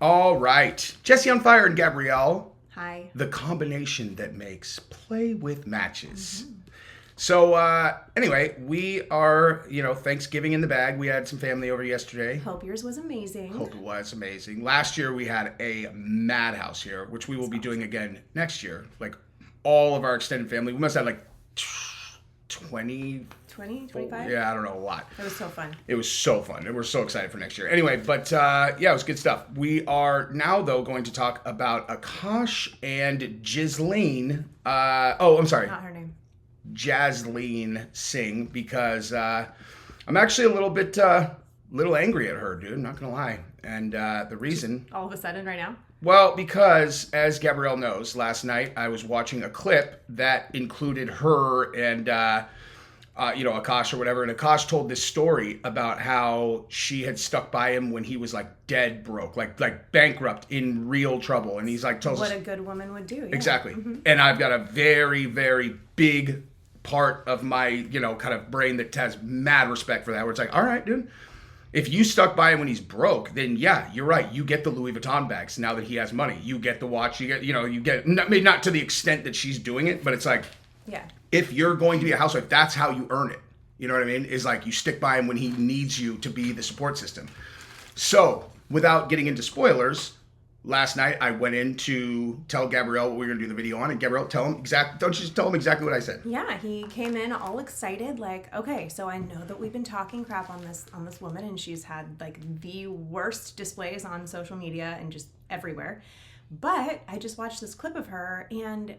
All right. Jesse on Fire and Gabrielle. Hi. The combination that makes play with matches. So anyway, we are, Thanksgiving in the bag. We had some family over yesterday. Hope yours was amazing. Hope it was amazing. Last year we had a madhouse here, which we will be doing again next year. Like all of our extended family. We must have like 20, 25? Yeah, I don't know, a lot. It was so fun. It was so fun, and we're so excited for next year. Anyway, but yeah, it was good stuff. We are now, though, going to talk about Akash and Justine. I'm sorry. Not her name. Justine Singh, because I'm actually a little angry at her, dude. I'm not gonna lie. And the reason, all of a sudden, right now. Well, because as Gabrielle knows, last night I was watching a clip that included her and Akash or whatever, and Akash told this story about how she had stuck by him when he was like dead broke, like bankrupt, in real trouble, and he's like tells what us a good woman would do. Yeah. Exactly. And I've got a very, very big part of my kind of brain that has mad respect for that, where it's like, all right, dude, if you stuck by him when he's broke, then yeah, you're right. You get the Louis Vuitton bags now that he has money. You get the watch. You get maybe not to the extent that she's doing it, but it's like, yeah. If you're going to be a housewife, that's how you earn it. You know what I mean? Is like you stick by him when he needs you to be the support system. So without getting into spoilers, last night I went in to tell Gabrielle what we were going to do the video on, and Gabrielle, don't you just tell him exactly what I said? Yeah, he came in all excited, like, okay, so I know that we've been talking crap on this woman, and she's had like the worst displays on social media and just everywhere. But I just watched this clip of her, and,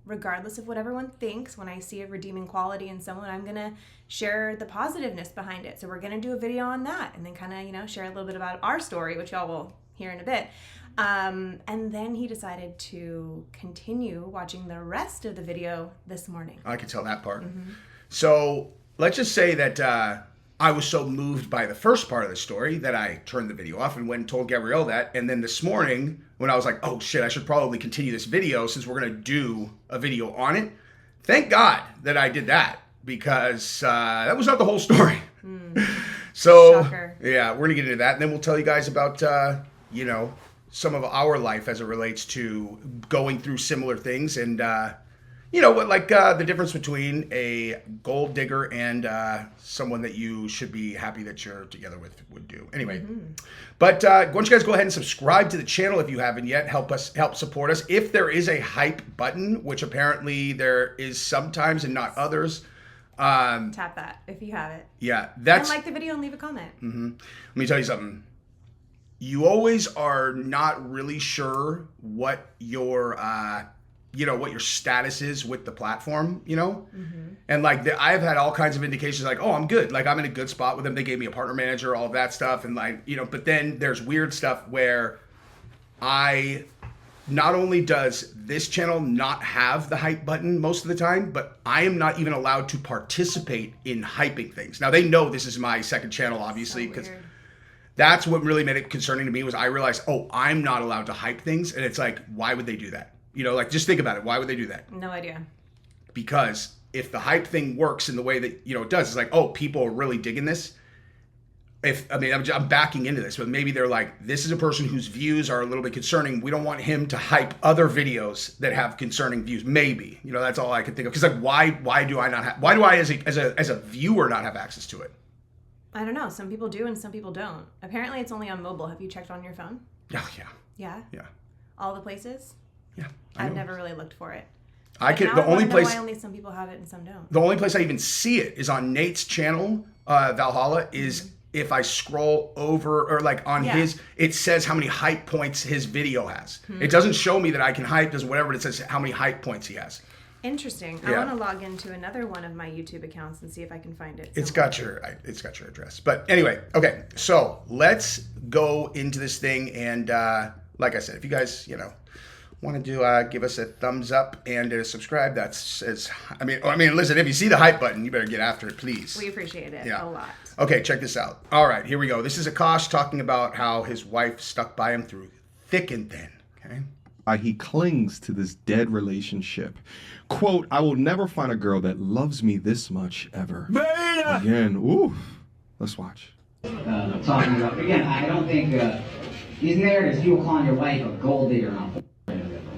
regardless of what everyone thinks, when I see a redeeming quality in someone, I'm going to share the positiveness behind it. So we're going to do a video on that, and then kind of, share a little bit about our story, which y'all will hear in a bit. And then he decided to continue watching the rest of the video this morning. I could tell that part. So let's just say that I was so moved by the first part of the story that I turned the video off and went and told Gabrielle that. And then this morning, when I was like, oh shit, I should probably continue this video since we're going to do a video on it. Thank God that I did that, because that was not the whole story. So, Shocker. Yeah, we're going to get into that. And then we'll tell you guys about, some of our life as it relates to going through similar things, and the difference between a gold digger and someone that you should be happy that you're together with would do. Anyway, but why don't you guys go ahead and subscribe to the channel if you haven't yet. Help support us. If there is a hype button, which apparently there is sometimes and not others, tap that if you have it. Yeah, and like the video and leave a comment. Let me tell you something. You always are not really sure what your what your status is with the platform, and like I've had all kinds of indications like, oh, I'm good, like I'm in a good spot with them, they gave me a partner manager, all of that stuff, and like but then there's weird stuff where not only does this channel not have the hype button most of the time, but I am not even allowed to participate in hyping things. Now they know this is my second channel, obviously, because that's what really made it concerning to me, was I realized, oh, I'm not allowed to hype things, and it's like, why would they do that? Just think about it. Why would they do that? No idea. Because if the hype thing works in the way that, it does, it's like, oh, people are really digging this. I'm backing into this, but maybe they're like, this is a person whose views are a little bit concerning. We don't want him to hype other videos that have concerning views. Maybe, that's all I could think of. Because like, why do I as a viewer not have access to it? I don't know. Some people do and some people don't. Apparently it's only on mobile. Have you checked on your phone? Oh, yeah. Yeah? Yeah. All the places? Yeah. I've never really looked for it. The only place why only some people have it and some don't. The only place I even see it is on Nate's channel, Valhalla, is if I scroll over, or like on his, it says how many hype points his video has. It doesn't show me that I can hype, does whatever, but it says how many hype points he has. Interesting. I want to log into another one of my YouTube accounts and see if I can find it. It's got your address. But anyway, okay. So let's go into this thing, and like I said, if you guys want to give us a thumbs up and a subscribe, listen, if you see the hype button, you better get after it, please. We appreciate it a lot. Okay, check this out. All right, here we go. This is Akash talking about how his wife stuck by him through thick and thin. Okay. He clings to this dead relationship. Quote, I will never find a girl that loves me this much ever. Beta! Again, ooh. Let's watch. Talking about, again, I don't think, these narratives, people calling your wife a gold digger and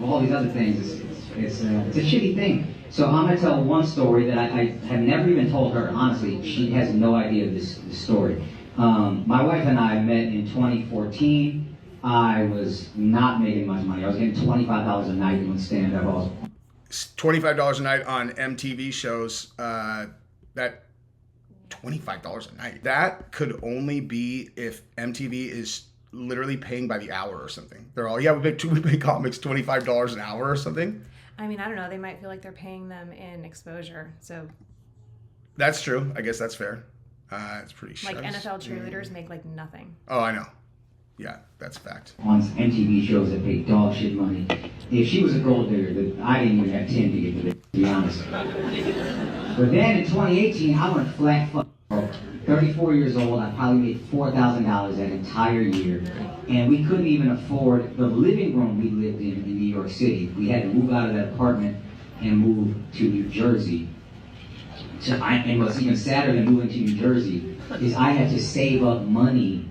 all these other things, it's a shitty thing. So I'm gonna tell one story that I have never even told her. Honestly, she has no idea of this story. My wife and I met in 2014. I was not making much money. I was getting $25 a night doing stand-up. I was $25 a night on MTV shows. That $25 a night. That could only be if MTV is literally paying by the hour or something. They're all, yeah, we pay comics $25 an hour or something. I mean, I don't know. They might feel like they're paying them in exposure. So that's true. I guess that's fair. It's pretty like NFL cheerleaders make like nothing. Oh, I know. Yeah, that's a fact. On MTV shows that pay dog shit money. If she was a gold digger, I didn't even have 10 to get to be honest. But then in 2018, I went flat fuck. 34 years old, I probably made $4,000 that entire year. And we couldn't even afford the living room we lived in New York City. We had to move out of that apartment and move to New Jersey. And what's even sadder than moving to New Jersey is I had to save up money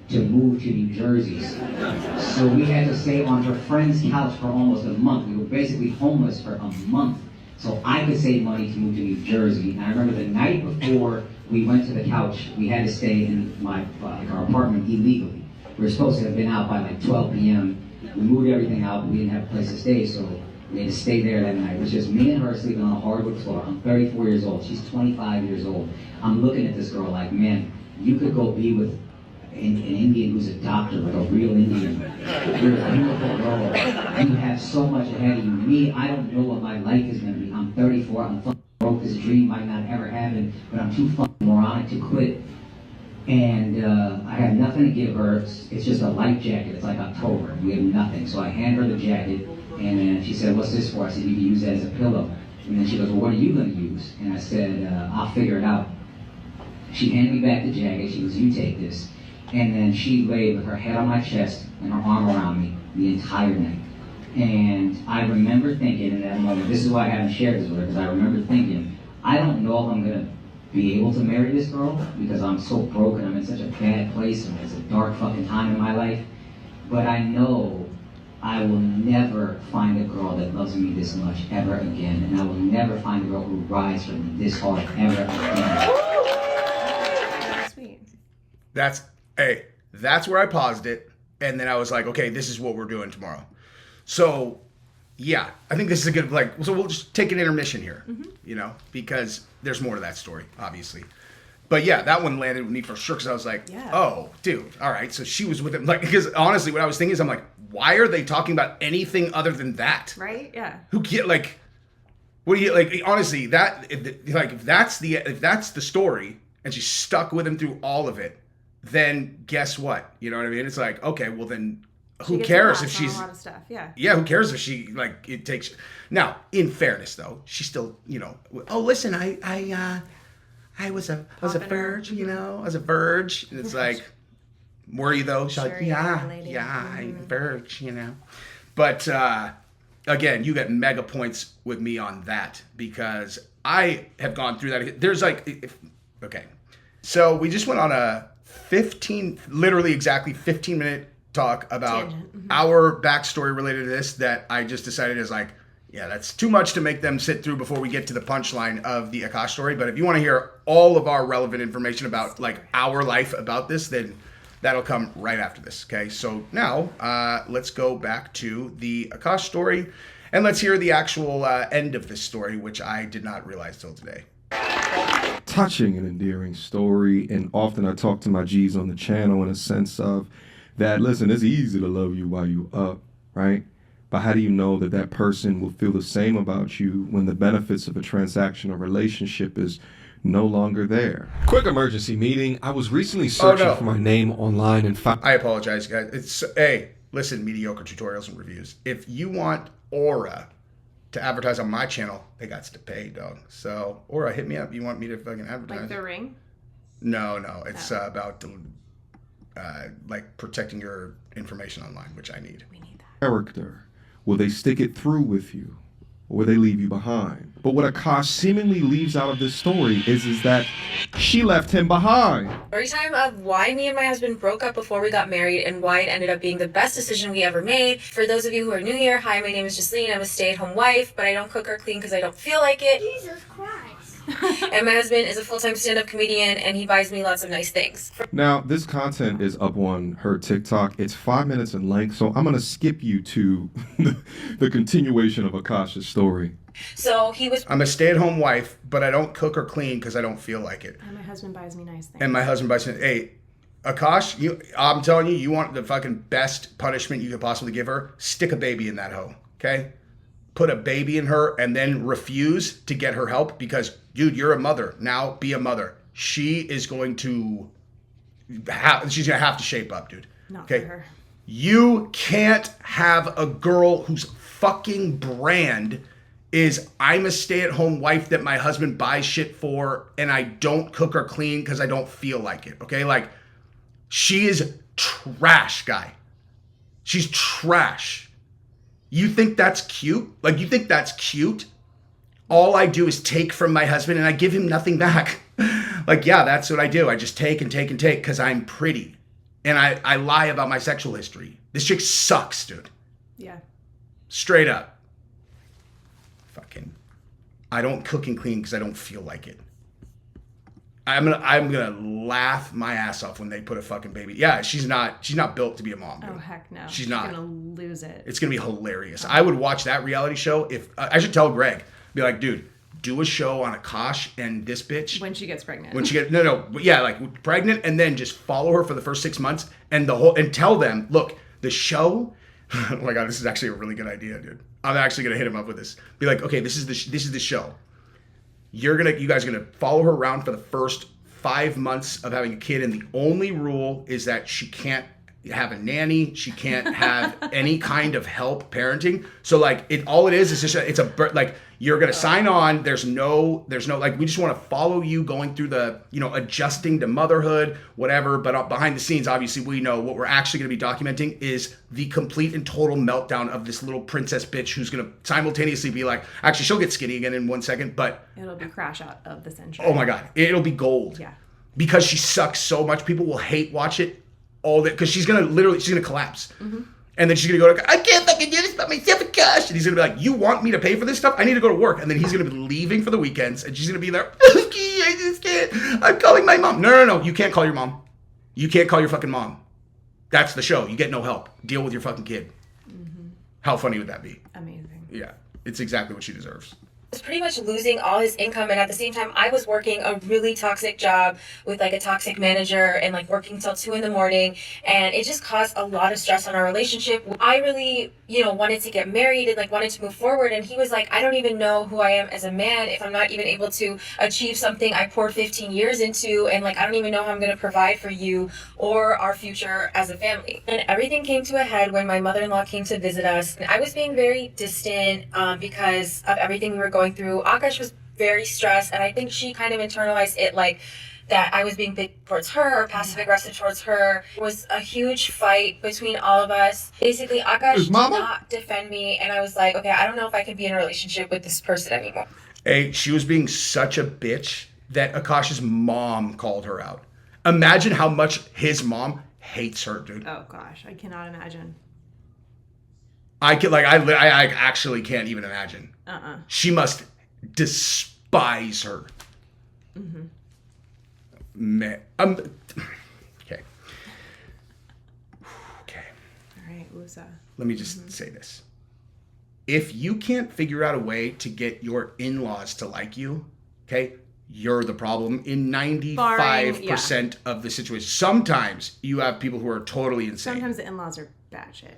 to move to New Jersey. So we had to stay on her friend's couch for almost a month. We were basically homeless for a month. So I could save money to move to New Jersey. And I remember the night before we went to the couch, we had to stay in our apartment illegally. We were supposed to have been out by like 12 p.m. We moved everything out, but we didn't have a place to stay, so we had to stay there that night. It was just me and her sleeping on a hardwood floor. I'm 34 years old. She's 25 years old. I'm looking at this girl like, man, you could go be with an Indian who's a doctor, like a real Indian. You're a beautiful girl. You have so much ahead of you. Me, I don't know what my life is going to be. I'm 34. I'm fucking broke. This dream might not ever happen, but I'm too fucking moronic to quit. And I have nothing to give her. It's just a light jacket. It's like October. We have nothing. So I hand her the jacket, and then she said, "What's this for?" I said, "You can use that as a pillow." And then she goes, "Well, what are you going to use?" And I said, "I'll figure it out." She handed me back the jacket. She goes, "You take this." And then she laid with her head on my chest and her arm around me the entire night. And I remember thinking in that moment, this is why I haven't shared this with her, because I remember thinking, I don't know if I'm going to be able to marry this girl because I'm so broken, I'm in such a bad place, and it's a dark fucking time in my life. But I know I will never find a girl that loves me this much ever again, and I will never find a girl who rides for me this hard ever again. Sweet. That's where I paused it, and then I was like, okay, this is what we're doing tomorrow. So, yeah, I think this is a good, so we'll just take an intermission here, because there's more to that story, obviously. But yeah, that one landed with me for sure, because I was like, oh, dude, all right, so she was with him. Because honestly, what I was thinking is, I'm like, why are they talking about anything other than that? Right? Yeah. What do you, honestly, if that's the story, and she's stuck with him through all of it, then guess what? You know what I mean? It's like, okay, well then, who cares if she's... a lot of stuff, yeah. Yeah, who cares if she, it takes... Now, in fairness, though, she still, oh, listen, I was a verge, I was a verge. And it's like, were you, though? She's like, I'm verge, But, again, you get mega points with me on that, because I have gone through that. There's okay. So we just went on a literally exactly 15-minute talk about our backstory related to this, that I just decided is that's too much to make them sit through before we get to the punchline of the Akash story. But if you want to hear all of our relevant information about our life about this, then that'll come right after this. Okay, so now let's go back to the Akash story, and let's hear the actual end of this story, which I did not realize till today. Touching and endearing story, and often I talk to my G's on the channel in a sense of that, listen, it's easy to love you while you up, right? But how do you know that that person will feel the same about you when the benefits of a transactional relationship is no longer there? Quick emergency meeting. I was recently searching for my name online and found... I apologize, guys. Listen, mediocre tutorials and reviews. If you want Aura to advertise on my channel, they got to pay, dog. So, Aura, hit me up. You want me to fucking advertise? Like the ring? No. It's about protecting your information online, which I need. We need that. Character. Will they stick it through with you? or will they leave you behind? But what Akash seemingly leaves out of this story is that she left him behind. Story time of why me and my husband broke up before we got married and why it ended up being the best decision we ever made. For those of you who are new here, hi, my name is Justine. I'm a stay-at-home wife, but I don't cook or clean because I don't feel like it. Jesus Christ. And my husband is a full-time stand-up comedian, and he buys me lots of nice things. Now, this content is up on her TikTok. It's 5 minutes in length, so I'm going to skip you to the continuation of Akash's story. So he was I'm a stay-at-home wife, but I don't cook or clean because I don't feel like it. And my husband buys me nice things. And my husband buys me. Hey, Akash, I'm telling you, you want the fucking best punishment you could possibly give her? Stick a baby in that hoe, okay? Put a baby in her and then refuse to get her help because, dude, you're a mother. Now be a mother. She is going to she's going to have to shape up, dude. Not okay? for her. You can't have a girl whose fucking brand is I'm a stay-at-home wife that my husband buys shit for and I don't cook or clean because I don't feel like it, okay? Like, she is trash, guy. She's trash. You think that's cute? Like, you think that's cute? All I do is take from my husband and I give him nothing back. Like, yeah, that's what I do. I just take and take and take because I'm pretty. And I lie about my sexual history. This chick sucks, dude. Yeah. Straight up. Fucking. I don't cook and clean because I don't feel like it. I'm gonna laugh my ass off when they put a fucking baby. Yeah, she's not built to be a mom, dude. Oh, heck no. She's not. Gonna lose it. It's gonna be hilarious. I would watch that reality show if I should tell Greg, be like, dude, do a show on Akash and this bitch When she gets pregnant. when she get yeah, like pregnant, and then just follow her for the first 6 months and tell them, look, the show. Oh my god, this is actually a really good idea, dude. I'm actually gonna hit him up with this. Be like, okay, this is the show. You guys are gonna follow her around for the first 5 months of having a kid, and the only rule is that she can't have a nanny, she can't have any kind of help parenting. So like all it is just like you're gonna sign on. There's no like, we just want to follow you going through the adjusting to motherhood, whatever. But behind the scenes, obviously, we know what we're actually gonna be documenting is the complete and total meltdown of this little princess bitch who's gonna simultaneously be like, actually, she'll get skinny again in 1 second, but It'll be crash out of the century. oh my god, it'll be gold. Yeah. Because she sucks so much, people will hate watch it. All that, because she's gonna collapse, and then she's gonna go, I can't fucking do this by myself, Akash. And he's gonna be like, you want me to pay for this stuff? I need to go to work. And then he's gonna be leaving for the weekends, and she's gonna be there. I just can't. I'm calling my mom. No. You can't call your mom. You can't call your fucking mom. That's the show. You get no help. Deal with your fucking kid. How funny would that be? Amazing. Yeah, it's exactly what she deserves. was pretty much losing all his income, and at the same time I was working a really toxic job with like a toxic manager and like working till 2 a.m, and it just caused a lot of stress on our relationship. I really wanted to get married and like wanted to move forward, and he was like, I don't even know who I am as a man if I'm not even able to achieve something I poured 15 years into, and like I don't even know how I'm going to provide for you or our future as a family. And everything came to a head when my mother-in-law came to visit us. I was being very distant because of everything we were going through. Akash was very stressed, and I think she kind of internalized it like that I was being big towards her or passive aggressive towards her. It was a huge fight between all of us. Basically, Akash did not defend me, and I was like, okay, I don't know if I can be in a relationship with this person anymore. Hey, she was being such a bitch that Akash's mom called her out. Imagine how much his mom hates her, dude. Oh gosh, I cannot imagine. I actually can't even imagine. She must despise her. Mm-hmm. Man, okay. All right, Usa. Let me just say this. If you can't figure out a way to get your in-laws to like you, okay, you're the problem in 95% of the situation. Sometimes you have people who are totally insane. Sometimes the in-laws are batshit.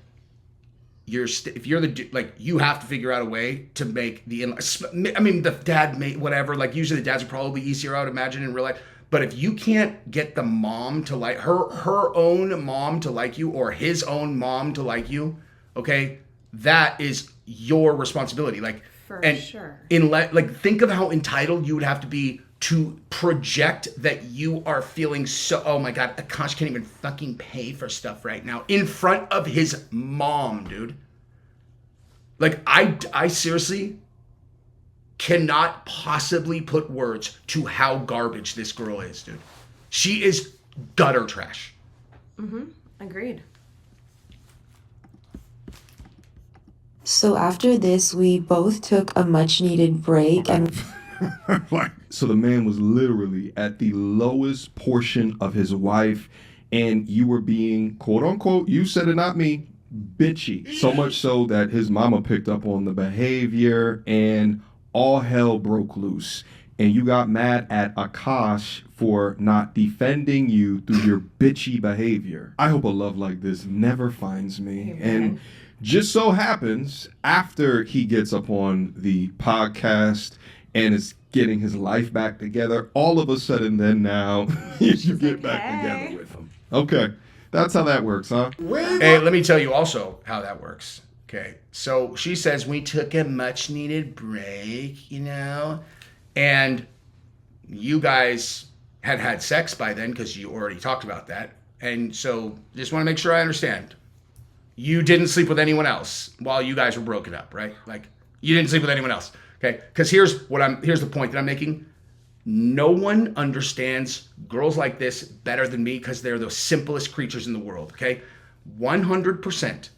If you're you have to figure out a way to make the I mean, the dad may whatever. Like usually the dads are probably easier, I would imagine, in real life. But if you can't get the mom to like her own mom to like you, or his own mom to like you, okay, that is your responsibility. Like, for sure. Think of how entitled you would have to be to project that you are feeling so, oh my God, Akash can't even fucking pay for stuff right now in front of his mom, dude. Like, I seriously, cannot possibly put words to how garbage this girl is, dude. She is gutter trash. Agreed. So after this, we both took a much needed break and So the man was literally at the lowest portion of his wife, and you were being, quote unquote, you said it, not me, bitchy. So much so that his mama picked up on the behavior and all hell broke loose. And you got mad at Akash for not defending you through your bitchy behavior. I hope a love like this never finds me. Amen. And just so happens, after he gets up on the podcast and is getting his life back together, all of a sudden then now you get like, back hey. together with him. Okay. That's how that works, huh? Hey, let me tell you also how that works. Okay. So she says, we took a much needed break, you know? And you guys had sex by then because you already talked about that. And so just want to make sure I understand. You didn't sleep with anyone else while you guys were broken up, right? Like, you didn't sleep with anyone else. Okay? Because here's the point that I'm making. No one understands girls like this better than me because they're the simplest creatures in the world, okay? 100%,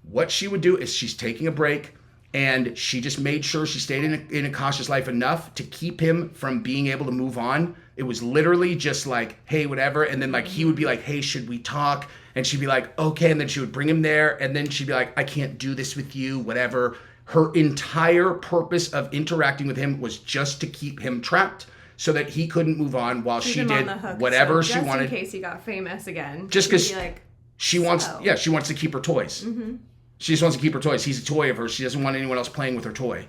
what she would do is she's taking a break, and she just made sure she stayed in Akash's life enough to keep him from being able to move on. It was literally just like, hey, whatever. And then like he would be like, hey, should we talk? And she'd be like, okay. And then she would bring him there. And then she'd be like, I can't do this with you, whatever. Her entire purpose of interacting with him was just to keep him trapped so that he couldn't move on while Keep she him did on the hook, whatever so she wanted. Just in case he got famous again. Just she'd because be like, she wants to keep her toys. Mm-hmm. She just wants to keep her toys. He's a toy of hers. She doesn't want anyone else playing with her toy.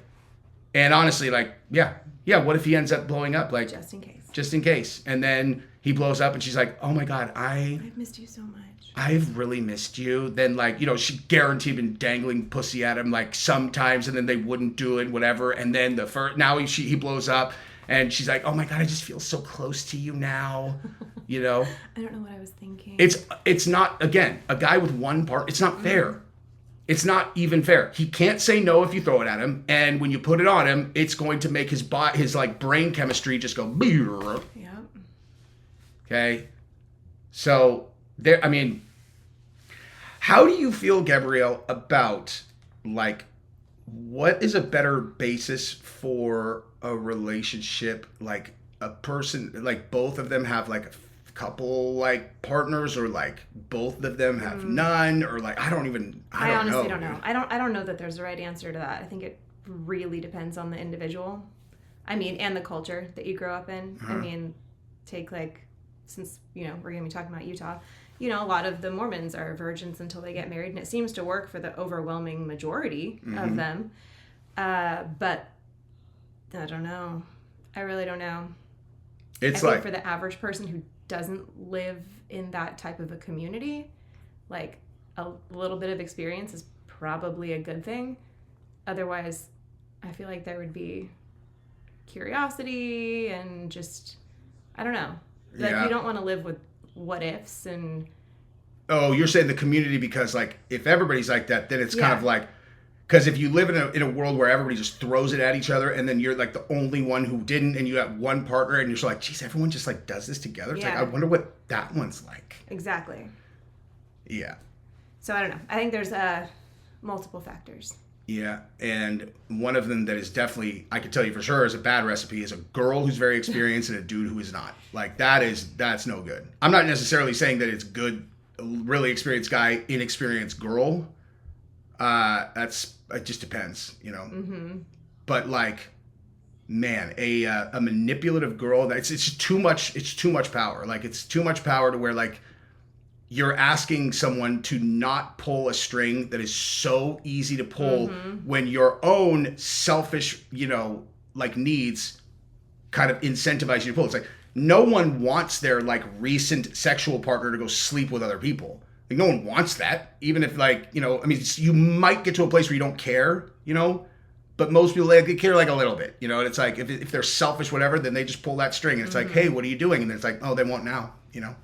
And honestly, like, yeah, what if he ends up blowing up? Like, just in case. And then he blows up and she's like, oh my God, I've missed you so much. I've really missed you. Then like, you know, she guaranteed been dangling pussy at him like sometimes, and then they wouldn't do it, whatever. And then now he blows up and she's like, oh my God, I just feel so close to you now. You know? I don't know what I was thinking. It's not, again, a guy with one part, it's not fair. It's not even fair. He can't say no if you throw it at him, and when you put it on him, it's going to make his like brain chemistry just go. Yeah. Okay, so there. I mean, how do you feel, Gabrielle, about like what is a better basis for a relationship? Like a person, like both of them have like a couple like partners, or like both of them have none, or like I honestly don't know. I don't know that there's a right answer to that. I think it really depends on the individual. I mean, and the culture that you grow up in. I mean, take like, since, you know, we're going to be talking about Utah, you know, a lot of the Mormons are virgins until they get married, and it seems to work for the overwhelming majority of them. But I don't know. I really don't know. I think for the average person who doesn't live in that type of a community, like a little bit of experience is probably a good thing. Otherwise, I feel like there would be curiosity and just, I don't know. Like, you don't want to live with what ifs and... Oh, you're saying the community because, like, if everybody's like that, then it's kind of like... Because if you live in a world where everybody just throws it at each other, and then you're like the only one who didn't, and you got one partner, and you're just like, geez, everyone just like does this together. It's like, I wonder what that one's like. Exactly. Yeah. So I don't know. I think there's multiple factors. Yeah, and one of them that is definitely, I can tell you for sure, is a bad recipe is a girl who's very experienced and a dude who is not. Like, that's no good. I'm not necessarily saying that it's good, a really experienced guy, inexperienced girl. It just depends, you know. Mm-hmm. But like, man, a manipulative girl, it's just too much. It's too much power. Like, it's too much power to where like you're asking someone to not pull a string that is so easy to pull when your own selfish, you know, like needs kind of incentivize you to pull. It's like no one wants their like recent sexual partner to go sleep with other people. Like, no one wants that, even if, like, you know, I mean, you might get to a place where you don't care, you know, but most people, like, they care, like, a little bit, you know, and it's like, if they're selfish, whatever, then they just pull that string, and it's like, hey, what are you doing? And then it's like, oh, they won't now, you know,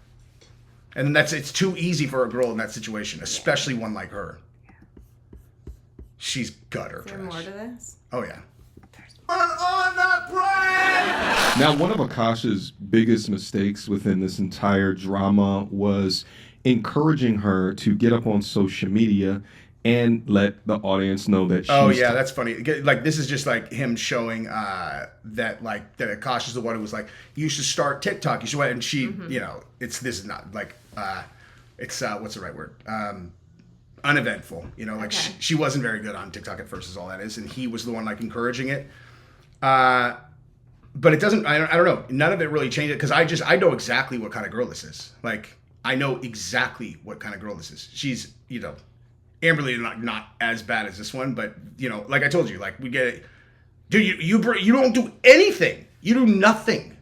and then it's too easy for a girl in that situation, especially one like her. She's gutter Is there trash. more to this? Oh yeah. Now, one of Akash's biggest mistakes within this entire drama was encouraging her to get up on social media and let the audience know that she's... Oh yeah, that's funny. Like this is just like him showing that Akash is the one who was like, you should start TikTok. You should, and she, you know, this is not like it's what's the right word? Uneventful. You know, like Okay. she wasn't very good on TikTok at first, is all that is, and he was the one like encouraging it. But it doesn't. I don't know. None of it really changed it because I know exactly what kind of girl this is. Like I know exactly what kind of girl this is. She's, you know, Amberly not as bad as this one, but you know, like I told you, like we get it. Dude, you don't do anything. You do nothing.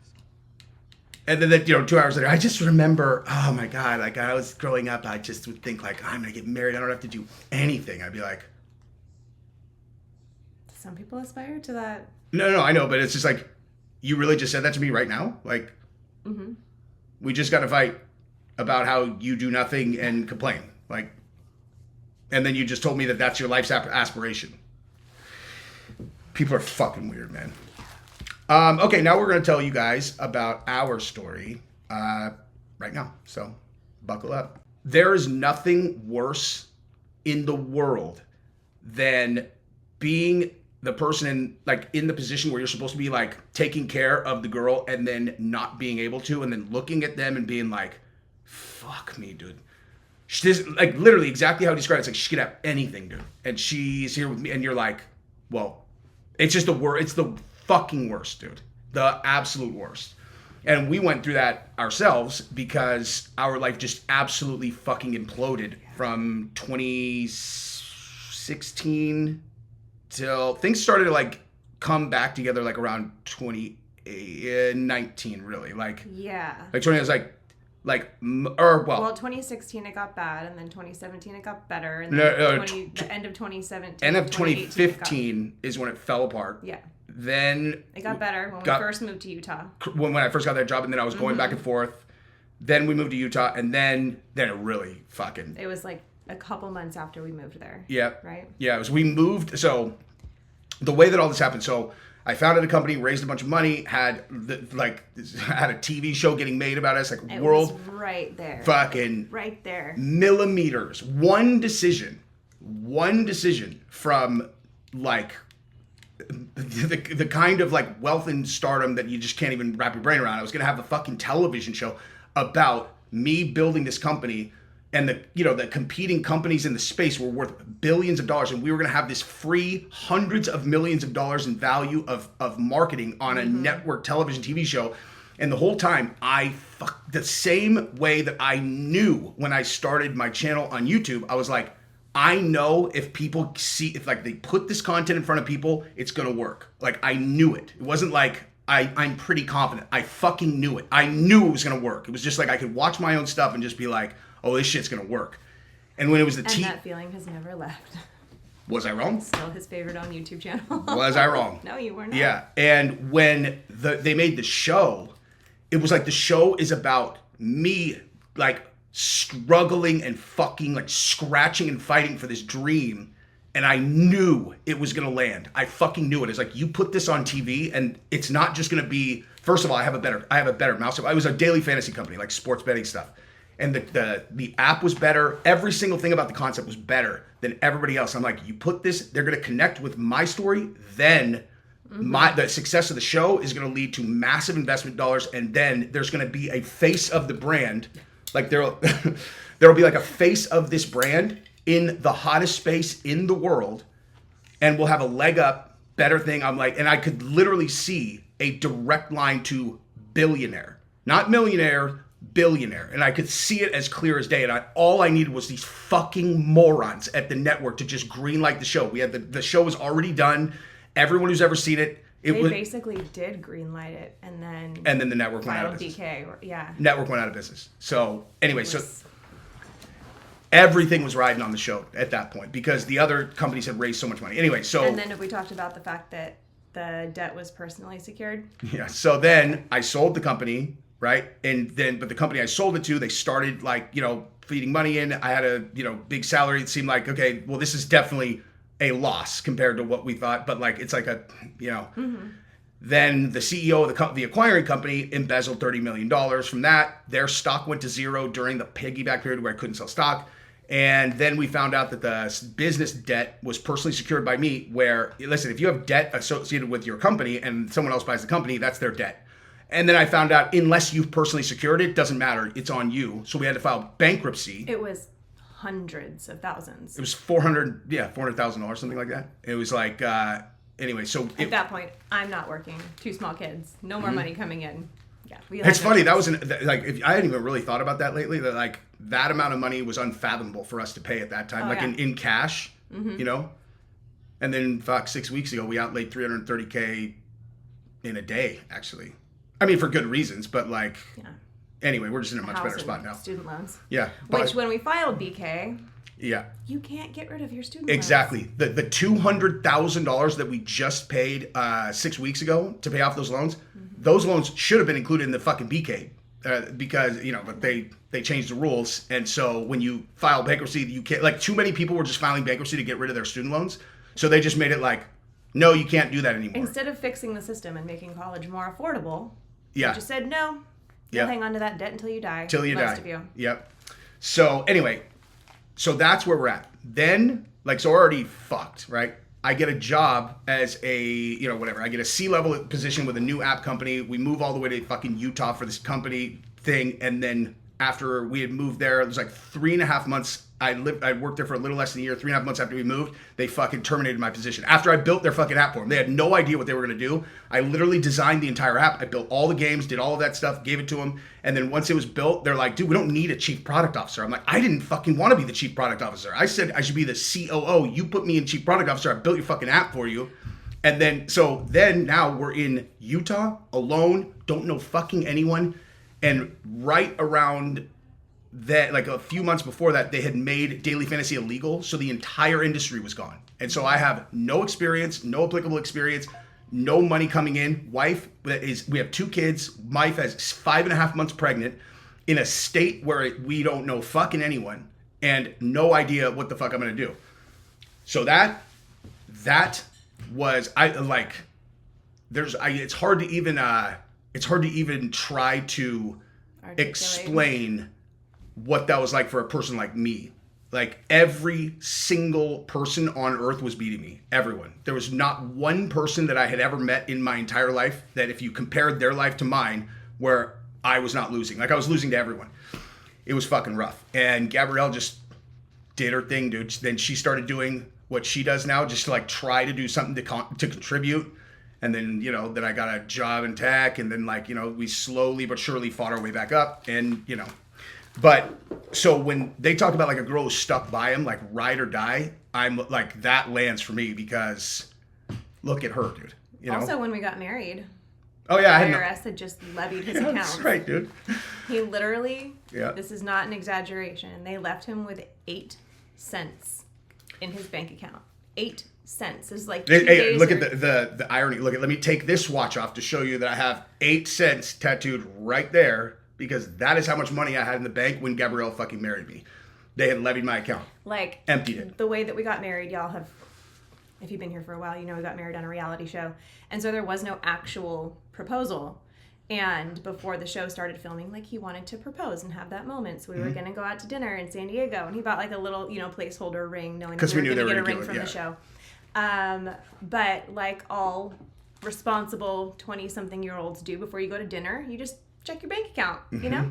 And then, you know, 2 hours later, I just remember, oh my God, like I was growing up, I just would think like, I'm gonna get married. I don't have to do anything. I'd be like, Some people aspire to that. no, I know, but it's just like, you really just said that to me right now? Like, we just got to fight about how you do nothing and complain. Like, and then you just told me that that's your life's aspiration. People are fucking weird, man. Okay, now we're going to tell you guys about our story right now. So, buckle up. There is nothing worse in the world than being the person in the position where you're supposed to be like taking care of the girl and then not being able to, and then looking at them and being like, fuck me, dude. She's like literally exactly how he described it. It's like she could have anything, dude. And she's here with me, and you're like, well, it's just the worst. It's the fucking worst, dude. The absolute worst. And we went through that ourselves because our life just absolutely fucking imploded from 2016 till things started to like come back together like around 2019, really. Like Yeah. 20 was well, 2016 it got bad, and then 2017 it got better, and No, then the end of 2017, end of 2018 it got- 2015 is when it fell apart. Yeah. Then It got better when we first moved to Utah. when I first got that job, and then I was going back and forth. Then we moved to Utah, and then it really fucking... It was like a couple months after we moved there. Yeah. Right? Yeah, it was, we moved. So the way that all this happened, so I founded a company, raised a bunch of money, had a TV show getting made about us, like It world was right there. fucking Right there. millimeters. One decision from like the kind of like wealth and stardom that you just can't even wrap your brain around. I was gonna have a fucking television show about me building this company, and the competing companies in the space were worth billions of dollars, and we were gonna have this free hundreds of millions of dollars in value of marketing on a network television TV show. And the whole time, the same way that I knew when I started my channel on YouTube, I was like, I know if people see, if like they put this content in front of people, it's gonna work. Like I knew it. It wasn't like I'm pretty confident. I fucking knew it. I knew it was gonna work. It was just like I could watch my own stuff and just be like, oh, this shit's gonna work. And when it was And that feeling has never left. was I wrong? Still his favorite on YouTube channel. Was I wrong? No, you were not. Yeah. And when they made the show, it was like the show is about me like struggling and fucking like scratching and fighting for this dream, and I knew it was gonna land. I fucking knew it. It's like, you put this on TV and it's not just gonna be, first of all, I have a better mouse. I was a daily fantasy company, like sports betting stuff. And the app was better. Every single thing about the concept was better than everybody else. I'm like, you put this, they're gonna connect with my story, then the success of the show is gonna lead to massive investment dollars, and then there's gonna be a face of the brand. Like there'll be like a face of this brand in the hottest space in the world, and we'll have a leg up, better thing. I'm like, and I could literally see a direct line to billionaire, not millionaire, billionaire. And I could see it as clear as day. And all I needed was these fucking morons at the network to just greenlight the show. We had the show was already done. Everyone who's ever seen it, They basically did greenlight it, and then the network went out of business. DK. Yeah. Network went out of business. So anyway, so everything was riding on the show at that point because the other companies had raised so much money. Anyway, so And then we talked about the fact that the debt was personally secured. yeah. So then I sold the company, right? And then, but the company I sold it to, they started like, feeding money in. I had a, big salary. It seemed like, okay, well, this is definitely a loss compared to what we thought. But like, it's like a, you know, then the CEO of the acquiring company embezzled $30 million from that. Their stock went to zero during the piggyback period where I couldn't sell stock. And then we found out that the business debt was personally secured by me, where, listen, if you have debt associated with your company and someone else buys the company, that's their debt. And then I found out, unless you've personally secured it, doesn't matter. It's on you. So we had to file bankruptcy. It was hundreds of thousands. It was $400,000, something like that. It was like, anyway, so. At that point, I'm not working. 2 small kids. No more money coming in. Yeah. It's funny. That was, like, I hadn't even really thought about that lately, that like, that amount of money was unfathomable for us to pay at that time, in cash, you know? And then, 6 weeks ago, we outlaid $330K in a day, actually. I mean, for good reasons, but like, anyway, we're just in a much better spot now. Student loans. Yeah. Which, when we filed BK, yeah, you can't get rid of your student exactly. loans. The $200,000 that we just paid 6 weeks ago to pay off those loans, those loans should have been included in the fucking BK. Because, you know, but they changed the rules. And so when you file bankruptcy, you can't, like, too many people were just filing bankruptcy to get rid of their student loans. So they just made it like, no, you can't do that anymore. Instead of fixing the system and making college more affordable, yeah, they just said, no, you'll hang on to that debt until you die. Till you Most die. of you. Yep. So anyway, so that's where we're at. Then, like, so we're already fucked, right? I get a job as a, you know, whatever. I get a C-level position with a new app company. We move all the way to fucking Utah for this company thing. And then after we had moved there, it was like 3.5 months. I worked there for a little less than a year. 3.5 months after we moved, they fucking terminated my position. After I built their fucking app for them. They had no idea what they were going to do. I literally designed the entire app. I built all the games, did all of that stuff, gave it to them. And then once it was built, they're like, dude, we don't need a chief product officer. I'm like, I didn't fucking want to be the chief product officer. I said I should be the COO. You put me in chief product officer. I built your fucking app for you. And then, so then now we're in Utah alone, don't know fucking anyone. And right around that, like a few months before that, they had made daily fantasy illegal, so the entire industry was gone. And so I have no experience, no applicable experience, no money coming in. We have 2 kids. Wife has 5.5 months pregnant in a state where we don't know fucking anyone and no idea what the fuck I'm gonna do. So that was, it's hard to even try to explain what that was like for a person like me. Like, every single person on earth was beating me. Everyone. There was not one person that I had ever met in my entire life that, if you compared their life to mine, where I was not losing. Like, I was losing to everyone. It was fucking rough. And Gabrielle just did her thing, dude. Then she started doing what she does now, just to like try to do something to contribute. And then, you know, then I got a job in tech, and then, like, you know, we slowly but surely fought our way back up. And, you know, but so when they talk about like a girl who's stuck by him, like ride or die, I'm like, that lands for me, because look at her, dude. You know? Also, when we got married, oh yeah, the IRS had just levied his account. That's right, dude. He literally, yeah, this is not an exaggeration, they left him with 8 cents in his bank account. 8 cents. It's like 2 hey, days look at the irony. Look at, let me take this watch off to show you that I have 8 cents tattooed right there, because that is how much money I had in the bank when Gabrielle fucking married me. They had levied my account. Like, emptied it. The way that we got married, y'all have, if you've been here for a while, you know we got married on a reality show. And so there was no actual proposal. And before the show started filming, like, he wanted to propose and have that moment. So we were going to go out to dinner in San Diego. And he bought like a little, you know, placeholder ring, knowing that we were going to get a ring from the show. But like all responsible 20-something-year-olds do before you go to dinner, you just check your bank account, you know?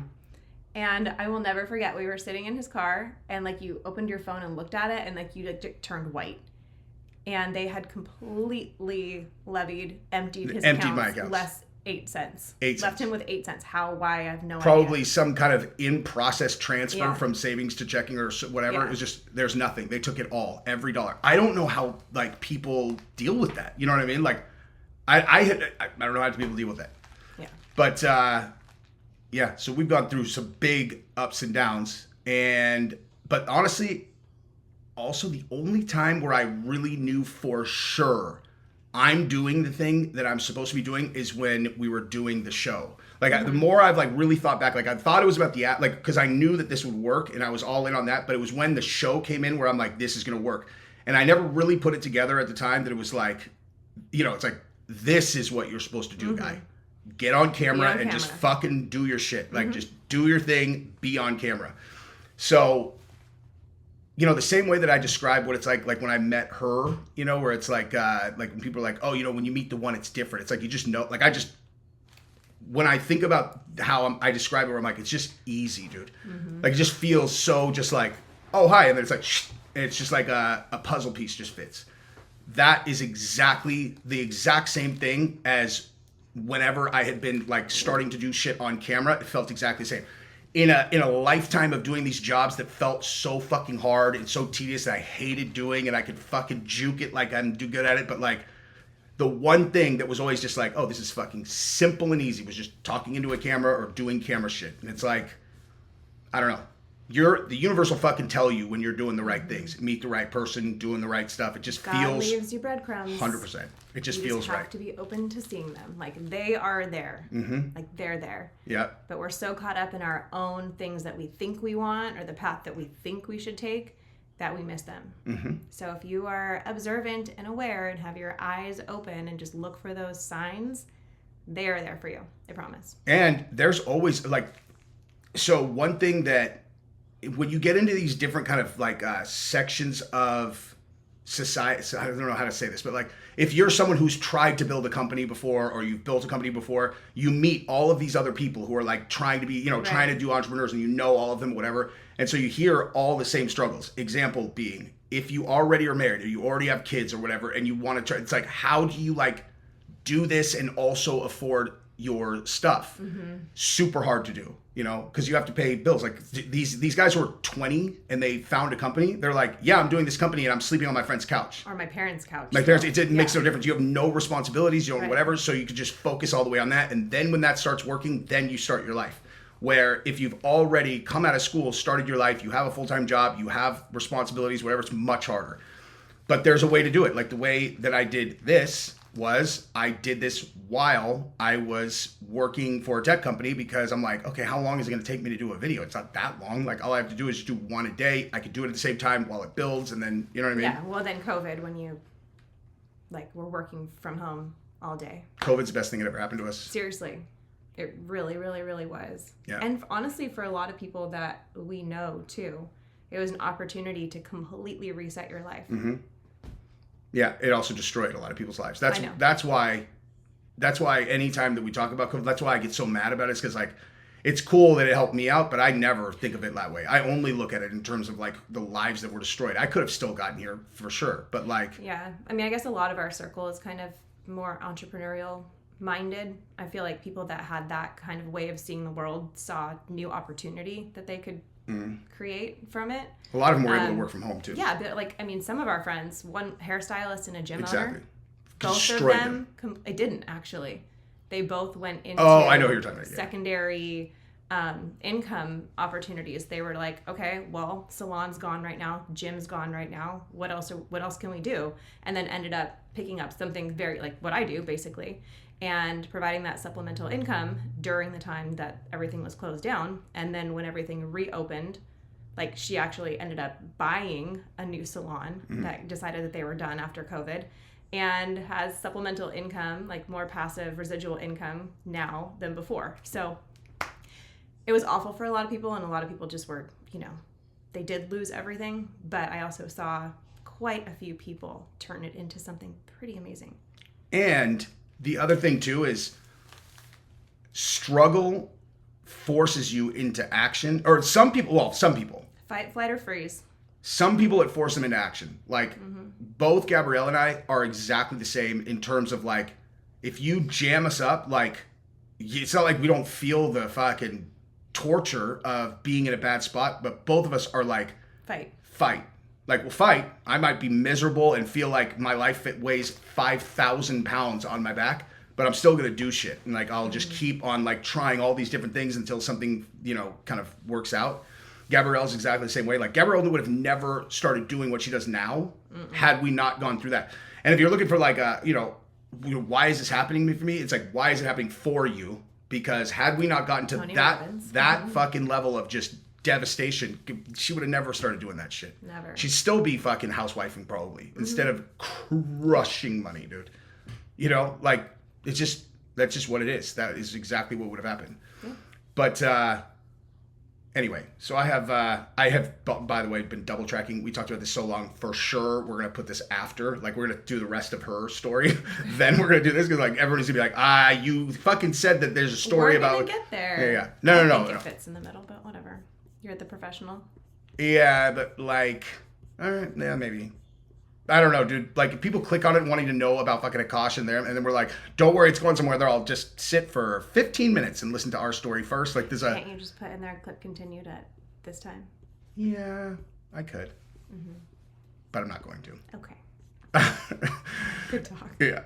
And I will never forget, we were sitting in his car, and like, you opened your phone and looked at it, and like, you like turned white. And they had completely emptied his account. My accounts. Less 8 cents. 8 cents. Left him with 8 cents. How, why, I have no idea. Probably some kind of in-process transfer from savings to checking or whatever. Yeah. It was just, there's nothing. They took it all, every dollar. I don't know how, like, people deal with that. You know what I mean? Like, I don't know how people deal with that. Yeah. But, yeah, so we've gone through some big ups and downs. But honestly, also the only time where I really knew for sure I'm doing the thing that I'm supposed to be doing is when we were doing the show. Like, the more I've like really thought back, like, I thought it was about the app, like, because I knew that this would work and I was all in on that. But it was when the show came in where I'm like, this is gonna work. And I never really put it together at the time that it was like, it's like, this is what you're supposed to do, guy. Get on camera and just fucking do your shit. Like, just do your thing, be on camera. So, the same way that I describe what it's like when I met her, where it's like when people are like, oh, when you meet the one, it's different. It's like, you just know, like, when I think about how I describe it, where I'm like, it's just easy, dude. Like, it just feels so just like, oh, hi. And then it's like, shh, and it's just like a puzzle piece just fits. That is exactly the exact same thing as whenever I had been like starting to do shit on camera. It felt exactly the same. In a lifetime of doing these jobs that felt so fucking hard and so tedious that I hated doing, and I could fucking juke it like I'm good at it, but like the one thing that was always just like, oh, this is fucking simple and easy, was just talking into a camera or doing camera shit. And it's like, I don't know. The universe will fucking tell you when you're doing the right things. Meet the right person, doing the right stuff. It just God feels... leaves you breadcrumbs. 100%. It just feels You right. have to be open to seeing them. Like, they are there. Like, they're there. Yeah. But we're so caught up in our own things that we think we want, or the path that we think we should take, that we miss them. So if you are observant and aware and have your eyes open and just look for those signs, they are there for you. I promise. And there's always, like... So one thing that... When you get into these different kind of like sections of society, so I don't know how to say this, but like if you're someone who's tried to build a company before, or you've built a company before, you meet all of these other people who are like trying to be, trying to do entrepreneurs, and all of them, whatever. And so you hear all the same struggles. Example being, if you already are married or you already have kids or whatever, and you want to try, it's like, how do you like do this and also afford your stuff? Super hard to do, because you have to pay bills. Like these guys who are 20 and they found a company, they're like, yeah, I'm doing this company and I'm sleeping on my friend's couch or my parents' couch. It makes no difference. You have no responsibilities, you don't whatever, so you can just focus all the way on that. And then when that starts working, then you start your life. Where if you've already come out of school, started your life, you have a full-time job, you have responsibilities, whatever, it's much harder. But there's a way to do it. Like the way that I did this was I did this while I was working for a tech company, because I'm like, okay, how long is it going to take me to do a video? It's not that long. Like all I have to do is just do one a day. I could do it at the same time while it builds, and then, you know what I mean? Yeah, well then COVID, when you we're working from home all day. COVID's the best thing that ever happened to us. Seriously. It really, really, really was. Yeah. And honestly, for a lot of people that we know too, it was an opportunity to completely reset your life. Yeah, it also destroyed a lot of people's lives. That's why anytime that we talk about COVID, that's why I get so mad about it. It's because like, it's cool that it helped me out, but I never think of it that way. I only look at it in terms of like the lives that were destroyed. I could have still gotten here for sure, but like... Yeah, I mean, I guess a lot of our circle is kind of more entrepreneurial minded. I feel like people that had that kind of way of seeing the world saw new opportunity that they could create from it. A lot of them were able to work from home too. Yeah, but like, I mean, some of our friends, one hairstylist and a gym exactly. owner, both of them, it didn't actually. They both went into I know who you're talking about. Secondary income opportunities. They were like, okay, well, salon's gone right now, gym's gone right now. What else can we do? And then ended up picking up something very like what I do basically, and providing that supplemental income during the time that everything was closed down. And then when everything reopened, like she actually ended up buying a new salon that decided that they were done after COVID, and has supplemental income, like more passive residual income now than before. So it was awful for a lot of people, and a lot of people just were, they did lose everything. But I also saw quite a few people turn it into something pretty amazing. And the other thing too is struggle forces you into action. Or some people. Fight, flight, or freeze. Some people, it force them into action. Like both Gabrielle and I are exactly the same in terms of like, if you jam us up, like it's not like we don't feel the fucking torture of being in a bad spot, but both of us are like, fight. Like, we'll fight. I might be miserable and feel like my life weighs 5,000 pounds on my back, but I'm still going to do shit. And like, I'll just keep on like trying all these different things until something, kind of works out. Gabrielle's exactly the same way. Like Gabrielle would have never started doing what she does now had we not gone through that. And if you're looking for like, why is this happening for me? It's like, why is it happening for you? Because had we not gotten to that fucking level of just devastation, she would have never started doing that shit. Never. She'd still be fucking housewifing probably instead of crushing money, dude. You know, like that's just what it is. That is exactly what would have happened. Yeah. But anyway, so I have by the way been double tracking. We talked about this so long. For sure, we're gonna put this after. Like we're gonna do the rest of her story. Then we're gonna do this because like everybody's gonna be like, you fucking said that there's a story we're about. Gonna get there. Yeah. No. I think it fits in the middle, but whatever. You're the professional. Yeah, but like, all right, yeah, maybe. I don't know, dude. Like, people click on it wanting to know about fucking Akash and there, and then we're like, don't worry, it's going somewhere there. I'll just sit for 15 minutes and listen to our story first. Like, there's a... Can't you just put in there clip continued at this time? Yeah, I could. Mm-hmm. But I'm not going to. Okay. Good talk. Yeah.